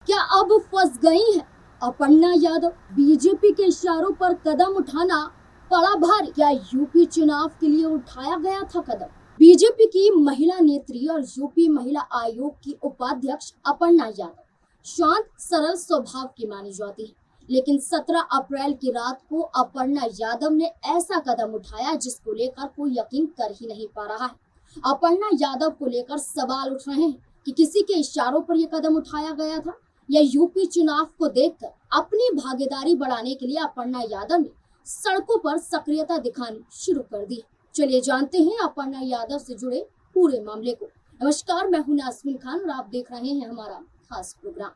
क्या अब फंस गई है अपर्णा यादव? बीजेपी के इशारों पर कदम उठाना पड़ा भारी। क्या यूपी चुनाव के लिए उठाया गया था कदम? बीजेपी की महिला नेत्री और यूपी महिला आयोग की उपाध्यक्ष अपर्णा यादव शांत सरल स्वभाव की मानी जाती है, लेकिन 17 अप्रैल की रात को अपर्णा यादव ने ऐसा कदम उठाया जिसको लेकर कोई यकीन कर ही नहीं पा रहा है। अपर्णा यादव को लेकर सवाल उठ रहे हैं कि किसी के इशारों पर यह कदम उठाया गया था या यूपी चुनाव को देखकर अपनी भागीदारी बढ़ाने के लिए अपर्णा यादव ने सड़कों पर सक्रियता दिखानी शुरू कर दी। चलिए जानते हैं अपर्णा यादव से जुड़े पूरे मामले को। नमस्कार, मैं हूं नाज़मीन खान और आप देख रहे हैं हमारा खास प्रोग्राम।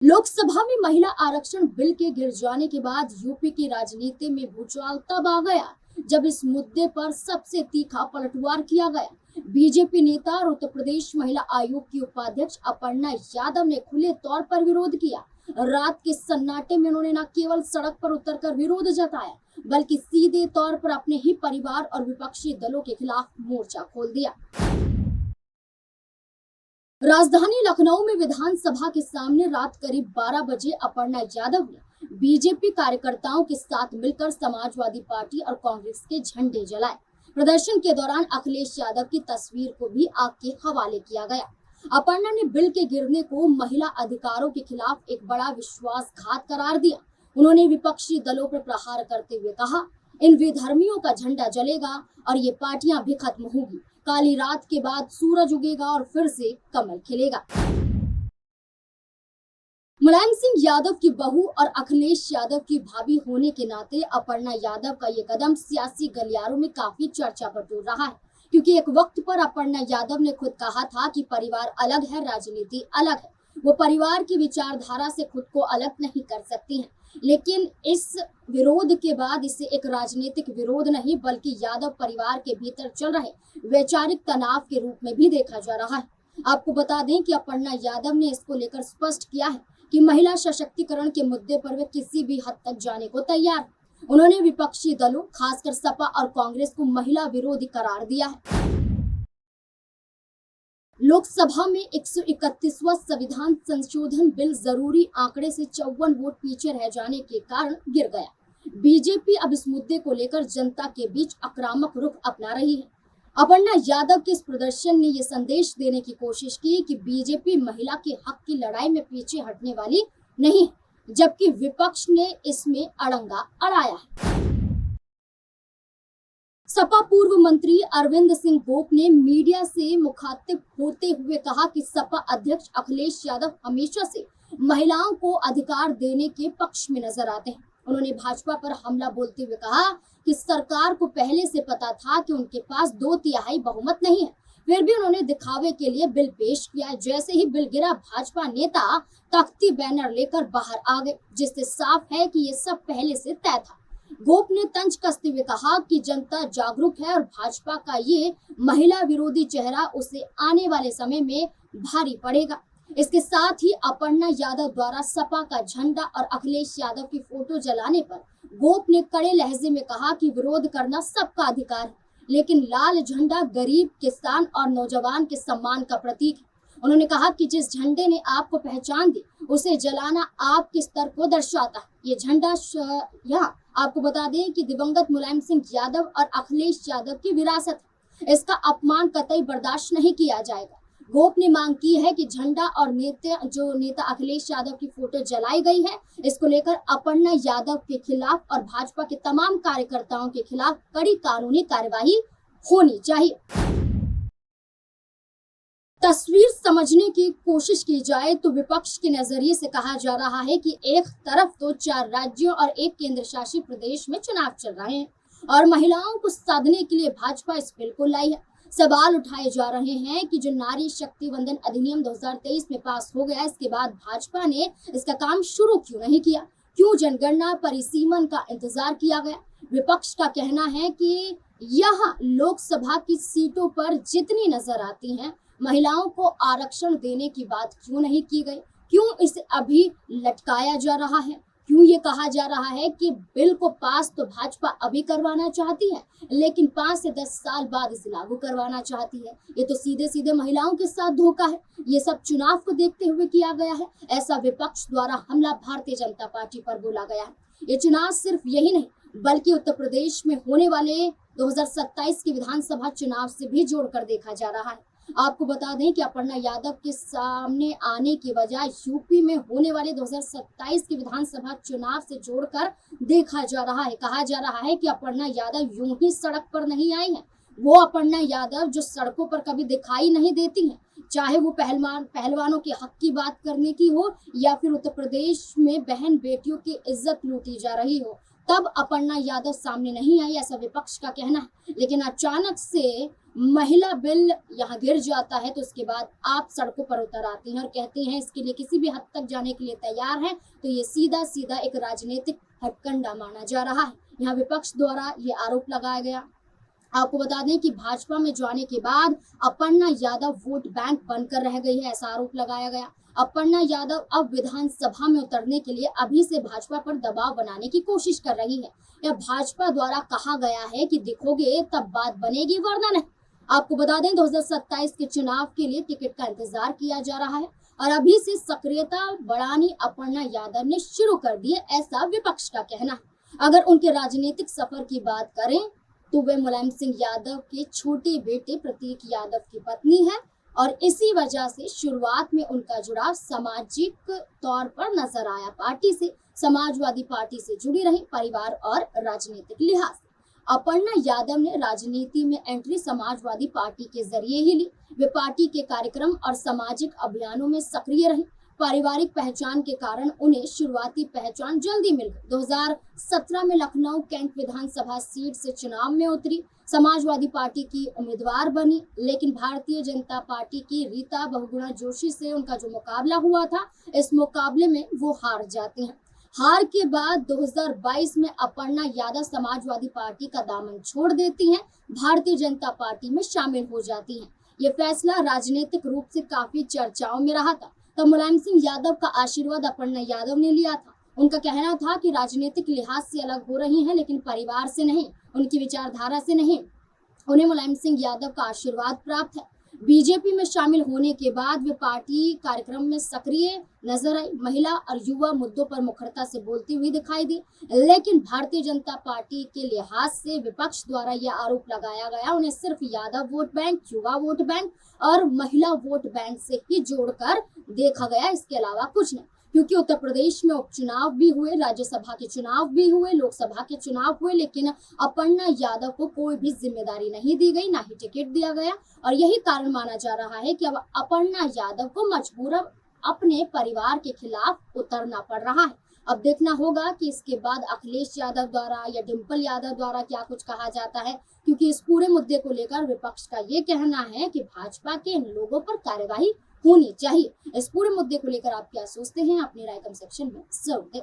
लोकसभा में महिला आरक्षण बिल के गिर जाने के बाद यूपी की राजनीति में भूचाल तब आ गया जब इस मुद्दे पर सबसे तीखा पलटवार किया गया। बीजेपी नेता और उत्तर प्रदेश महिला आयोग की उपाध्यक्ष अपर्णा यादव ने खुले तौर पर विरोध किया। रात के सन्नाटे में उन्होंने न केवल सड़क पर उतरकर विरोध जताया, बल्कि सीधे तौर पर अपने ही परिवार और विपक्षी दलों के खिलाफ मोर्चा खोल दिया। राजधानी लखनऊ में विधानसभा के सामने रात करीब 12 बजे अपर्णा यादव ने बीजेपी कार्यकर्ताओं के साथ मिलकर समाजवादी पार्टी और कांग्रेस के झंडे जलाए। प्रदर्शन के दौरान अखिलेश यादव की तस्वीर को भी आग के हवाले किया गया। अपर्णा ने बिल के गिरने को महिला अधिकारों के खिलाफ एक बड़ा विश्वासघात करार दिया। उन्होंने विपक्षी दलों पर प्रहार करते हुए कहा, इन विधर्मियों का झंडा जलेगा और ये पार्टियां भी खत्म होगी। काली रात के बाद सूरज उगेगा और फिर से कमल खिलेगा। मुलायम सिंह यादव की बहू और अखिलेश यादव की भाभी होने के नाते अपर्णा यादव का ये कदम सियासी गलियारों में काफी चर्चा बटोर रहा है, क्योंकि एक वक्त पर अपर्णा यादव ने खुद कहा था कि परिवार अलग है, राजनीति अलग है। वो परिवार की विचारधारा से खुद को अलग नहीं कर सकती हैं, लेकिन इस विरोध के बाद इसे एक राजनीतिक विरोध नहीं बल्कि यादव परिवार के भीतर चल रहे वैचारिक तनाव के रूप में भी देखा जा रहा है। आपको बता दें कि अपर्णा यादव ने इसको लेकर स्पष्ट किया है कि महिला सशक्तिकरण के मुद्दे पर वे किसी भी हद तक जाने को तैयार हैं। उन्होंने विपक्षी दलों, खासकर सपा और कांग्रेस को महिला विरोधी करार दिया है। लोकसभा में 131वां संविधान संशोधन बिल जरूरी आंकड़े से 54 वोट पीछे रह जाने के कारण गिर गया। बीजेपी अब इस मुद्दे को लेकर जनता के बीच आक्रामक रुख अपना रही है। अपर्णा यादव के इस प्रदर्शन ने ये संदेश देने की कोशिश की कि बीजेपी महिला के हक की लड़ाई में पीछे हटने वाली नहीं, जबकि विपक्ष ने इसमें अड़ंगा अड़ाया है। सपा पूर्व मंत्री अरविंद सिंह गोप ने मीडिया से मुखातिब होते हुए कहा कि सपा अध्यक्ष अखिलेश यादव हमेशा से महिलाओं को अधिकार देने के पक्ष में नजर आते हैं। उन्होंने भाजपा पर हमला बोलते हुए कहा कि सरकार को पहले से पता था कि उनके पास 2/3 बहुमत नहीं है, फिर भी उन्होंने दिखावे के लिए बिल पेश किया। जैसे ही बिल गिरा, भाजपा नेता तख्ती बैनर लेकर बाहर आ गए, जिससे साफ है कि ये सब पहले से तय था। गोप ने तंज कसते हुए कहा कि जनता जागरूक है और भाजपा का ये महिला विरोधी चेहरा उसे आने वाले समय में भारी पड़ेगा। इसके साथ ही अपर्णा यादव द्वारा सपा का झंडा और अखिलेश यादव की फोटो जलाने पर गोप ने कड़े लहजे में कहा कि विरोध करना सबका अधिकार है, लेकिन लाल झंडा गरीब, किसान और नौजवान के सम्मान का प्रतीक है। उन्होंने कहा कि जिस झंडे ने आपको पहचान दी, उसे जलाना आपके स्तर को दर्शाता है। ये झंडा यहाँ आपको बता दें कि दिवंगत मुलायम सिंह यादव और अखिलेश यादव की विरासत है। इसका अपमान कतई बर्दाश्त नहीं किया जाएगा। गोप ने मांग की है कि झंडा और नेता अखिलेश यादव की फोटो जलाई गई है, इसको लेकर अपर्णा यादव के खिलाफ और भाजपा के तमाम कार्यकर्ताओं के खिलाफ कड़ी कानूनी कार्यवाही होनी चाहिए। तस्वीर समझने की कोशिश की जाए तो विपक्ष के नजरिए से कहा जा रहा है कि एक तरफ तो 4 राज्यों और एक केंद्र शासित प्रदेश में चुनाव चल रहे हैं और महिलाओं को साधने के लिए भाजपा इस बिल को लाई है। सवाल उठाए जा रहे हैं कि जो नारी शक्ति वंदन अधिनियम 2023 में पास हो गया, इसके बाद भाजपा ने इसका काम शुरू क्यों नहीं किया? क्यों जनगणना परिसीमन का इंतजार किया गया? विपक्ष का कहना है कि यहाँ लोकसभा की सीटों पर जितनी नजर आती हैं, महिलाओं को आरक्षण देने की बात क्यों नहीं की गई? क्यों इसे अभी लटकाया जा रहा है? क्यों ये कहा जा रहा है कि बिल को पास तो भाजपा अभी करवाना चाहती है, लेकिन 5 से 10 साल बाद इसे लागू करवाना चाहती है। ये तो सीधे सीधे महिलाओं के साथ धोखा है। ये सब चुनाव को देखते हुए किया गया है, ऐसा विपक्ष द्वारा हमला भारतीय जनता पार्टी पर बोला गया है। ये चुनाव सिर्फ यही नहीं, बल्कि उत्तर प्रदेश में होने वाले 2027 के विधानसभा चुनाव से भी जोड़कर देखा जा रहा है। आपको बता दें कि अपर्णा यादव के सामने आने की बजाय यूपी में होने वाले 2027 के विधानसभा चुनाव से जोड़कर देखा जा रहा है। कहा जा रहा है कि अपर्णा यादव यूं ही सड़क पर नहीं आई है, वो अपर्णा यादव जो सड़कों पर कभी दिखाई नहीं देती हैं, चाहे वो पहलवानों के हक की बात करने की हो या फिर उत्तर प्रदेश में बहन बेटियों की इज्जत लूटी जा रही हो, तब अपर्णा यादव सामने नहीं आई, ऐसा विपक्ष का कहना है। लेकिन अचानक से महिला बिल यहाँ गिर जाता है तो उसके बाद आप सड़कों पर उतर आती हैं और कहती हैं इसके लिए किसी भी हद तक जाने के लिए तैयार हैं। तो ये सीधा सीधा एक राजनीतिक हथकंडा माना जा रहा है। यहाँ विपक्ष द्वारा ये आरोप लगाया गया। आपको बता दें कि भाजपा में जाने के बाद अपर्णा यादव वोट बैंक बनकर रह गई है, ऐसा आरोप लगाया गया। अपर्णा यादव अब विधानसभा में उतरने के लिए अभी से भाजपा पर दबाव बनाने की कोशिश कर रही है। यह भाजपा द्वारा कहा गया है कि दिखोगे तब बात बनेगी वरना नहीं। आपको बता दें 2027 के चुनाव के लिए टिकट का इंतजार किया जा रहा है और अभी से सक्रियता बढ़ानी अपर्णा यादव ने शुरू कर दी है, ऐसा विपक्ष का कहना है। अगर उनके राजनीतिक सफर की बात करें तो वे मुलायम सिंह यादव के छोटे बेटे प्रतीक यादव की पत्नी है और इसी वजह से शुरुआत में उनका जुड़ाव सामाजिक तौर पर नजर आया। पार्टी से, समाजवादी पार्टी से जुड़ी रही, परिवार और राजनीतिक लिहाज से। अपर्णा यादव ने राजनीति में एंट्री समाजवादी पार्टी के जरिए ही ली। वे पार्टी के कार्यक्रम और सामाजिक अभियानों में सक्रिय रही। पारिवारिक पहचान के कारण उन्हें शुरुआती पहचान जल्दी मिल गई। 2017 में लखनऊ कैंट विधानसभा सीट से चुनाव में उतरी, समाजवादी पार्टी की उम्मीदवार बनी, लेकिन भारतीय जनता पार्टी की रीता बहुगुणा जोशी से उनका जो मुकाबला हुआ था, इस मुकाबले में वो हार जाती हैं। हार के बाद 2022 में अपर्णा यादव समाजवादी पार्टी का दामन छोड़ देती हैं, भारतीय जनता पार्टी में शामिल हो जाती हैं। ये फैसला राजनीतिक रूप से काफी चर्चाओं में रहा था। तब मुलायम सिंह यादव का आशीर्वाद अपर्णा यादव ने लिया था। उनका कहना था कि राजनीतिक लिहाज से अलग हो रही हैं, लेकिन परिवार से नहीं, उनकी विचारधारा से नहीं। उन्हें मुलायम सिंह यादव का आशीर्वाद प्राप्त है। बीजेपी में शामिल होने के बाद वे पार्टी कार्यक्रम में सक्रिय नजर आई, महिला और युवा मुद्दों पर मुखरता से बोलती हुई दिखाई दी। लेकिन भारतीय जनता पार्टी के लिहाज से विपक्ष द्वारा यह आरोप लगाया गया उन्हें सिर्फ यादव वोट बैंक, युवा वोट बैंक और महिला वोट बैंक से ही जोड़कर देखा गया, इसके अलावा कुछ नहीं। क्योंकि उत्तर प्रदेश में उपचुनाव भी हुए, राज्यसभा के चुनाव भी हुए, लोकसभा के चुनाव हुए, लेकिन अपर्णा यादव को कोई भी जिम्मेदारी नहीं दी गई, ना ही टिकट दिया गया। और यही कारण माना जा रहा है कि अब अपर्णा यादव को मजबूरन अपने परिवार के खिलाफ उतरना पड़ रहा है। अब देखना होगा कि इसके बाद अखिलेश यादव द्वारा या डिंपल यादव द्वारा क्या कुछ कहा जाता है, क्योंकि इस पूरे मुद्दे को लेकर विपक्ष का ये कहना है कि भाजपा के इन लोगों पर कार्यवाही होनी चाहिए। इस पूरे मुद्दे को लेकर आप क्या सोचते हैं, अपनी राय कमेंट सेक्शन में जरूर दें।